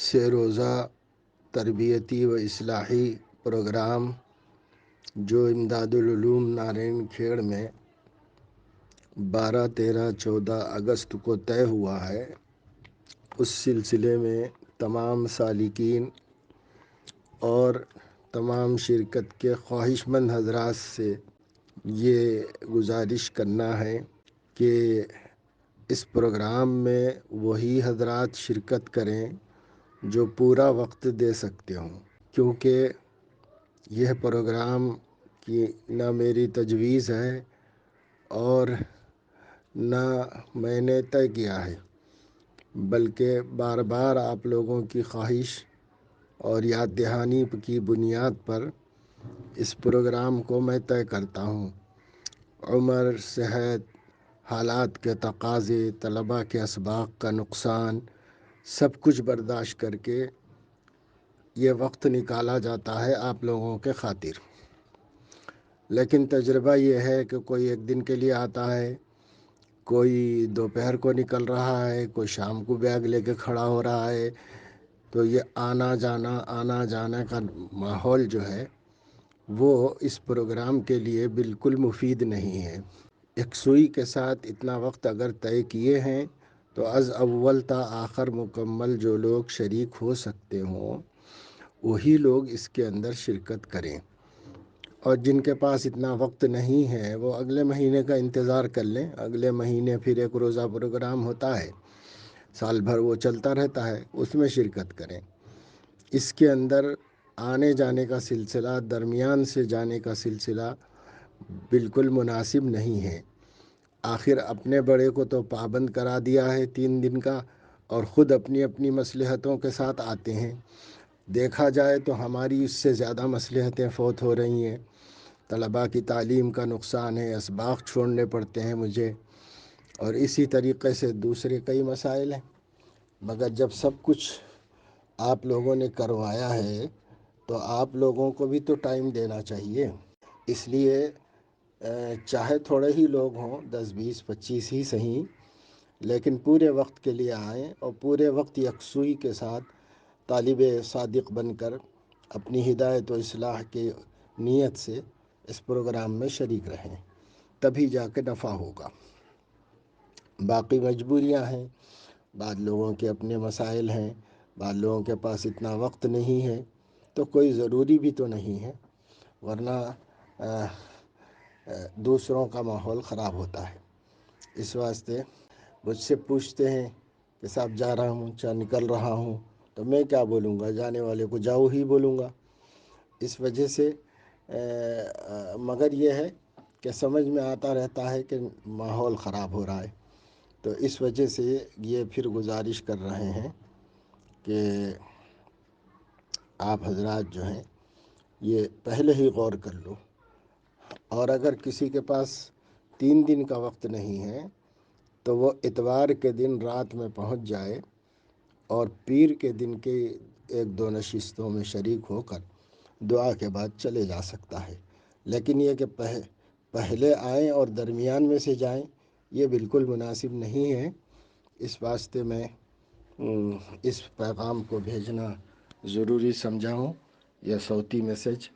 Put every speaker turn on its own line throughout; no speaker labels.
سے روزہ تربیتی و اصلاحی پروگرام جو امداد العلوم نارائن کھیڑ میں 12، 13، 14 اگست کو طے ہوا ہے، اس سلسلے میں تمام سالکین اور تمام شرکت کے خواہش مند حضرات سے یہ گزارش کرنا ہے کہ اس پروگرام میں وہی حضرات شرکت کریں جو پورا وقت دے سکتے ہوں، کیونکہ یہ پروگرام کی نہ میری تجویز ہے اور نہ میں نے طے کیا ہے، بلکہ بار بار آپ لوگوں کی خواہش اور یاد دہانی کی بنیاد پر اس پروگرام کو میں طے کرتا ہوں۔ عمر، صحت، حالات کے تقاضے، طلباء کے اسباق کا نقصان، سب کچھ برداشت کر کے یہ وقت نکالا جاتا ہے آپ لوگوں کے خاطر۔ لیکن تجربہ یہ ہے کہ کوئی ایک دن کے لیے آتا ہے، کوئی دوپہر کو نکل رہا ہے، کوئی شام کو بیگ لے کے کھڑا ہو رہا ہے، تو یہ آنا جانا کا ماحول جو ہے وہ اس پروگرام کے لیے بالکل مفید نہیں ہے۔ یکسوئی کے ساتھ اتنا وقت اگر طے کیے ہیں تو از اول تا آخر مکمل جو لوگ شریک ہو سکتے ہوں وہی لوگ اس کے اندر شرکت کریں، اور جن کے پاس اتنا وقت نہیں ہے وہ اگلے مہینے کا انتظار کر لیں۔ اگلے مہینے پھر ایک روزہ پروگرام ہوتا ہے، سال بھر وہ چلتا رہتا ہے، اس میں شرکت کریں۔ اس کے اندر آنے جانے کا سلسلہ، درمیان سے جانے کا سلسلہ بالکل مناسب نہیں ہے۔ آخر اپنے بڑے کو تو پابند کرا دیا ہے 3 دن کا، اور خود اپنی اپنی مصلحتوں کے ساتھ آتے ہیں۔ دیکھا جائے تو ہماری اس سے زیادہ مصلحتیں فوت ہو رہی ہیں، طلباء کی تعلیم کا نقصان ہے، اسباق چھوڑنے پڑتے ہیں مجھے، اور اسی طریقے سے دوسرے کئی مسائل ہیں۔ مگر جب سب کچھ آپ لوگوں نے کروایا ہے تو آپ لوگوں کو بھی تو ٹائم دینا چاہیے۔ اس لیے چاہے تھوڑے ہی لوگ ہوں، 10، 20، 25 ہی صحیح، لیکن پورے وقت کے لیے آئیں اور پورے وقت یکسوئی کے ساتھ طالب صادق بن کر اپنی ہدایت و اصلاح کی نیت سے اس پروگرام میں شریک رہیں، تبھی جا کے نفع ہوگا۔ باقی مجبوریاں ہیں، بعض لوگوں کے اپنے مسائل ہیں، بعض لوگوں کے پاس اتنا وقت نہیں ہے، تو کوئی ضروری بھی تو نہیں ہے، ورنہ دوسروں کا ماحول خراب ہوتا ہے۔ اس واسطے مجھ سے پوچھتے ہیں کہ صاحب جا رہا ہوں، چاہے نکل رہا ہوں، تو میں کیا بولوں گا؟ جانے والے کو جاؤ ہی بولوں گا۔ اس وجہ سے مگر یہ ہے کہ سمجھ میں آتا رہتا ہے کہ ماحول خراب ہو رہا ہے، تو اس وجہ سے یہ پھر گزارش کر رہے ہیں کہ آپ حضرات جو ہیں یہ پہلے ہی غور کر لو، اور اگر کسی کے پاس 3 دن کا وقت نہیں ہے تو وہ اتوار کے دن رات میں پہنچ جائے اور پیر کے دن کے 1، 2 نشستوں میں شریک ہو کر دعا کے بعد چلے جا سکتا ہے۔ لیکن یہ کہ پہلے آئیں اور درمیان میں سے جائیں، یہ بالکل مناسب نہیں ہے۔ اس واسطے میں اس پیغام کو بھیجنا ضروری سمجھا ہوں۔ یہ صوتی میسج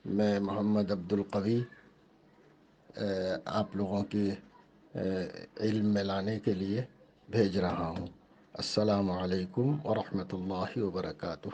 میں محمد عبدالقوی آپ لوگوں کے علم میں لانے کے لیے بھیج رہا ہوں۔ السلام علیکم ورحمۃ اللہ وبرکاتہ۔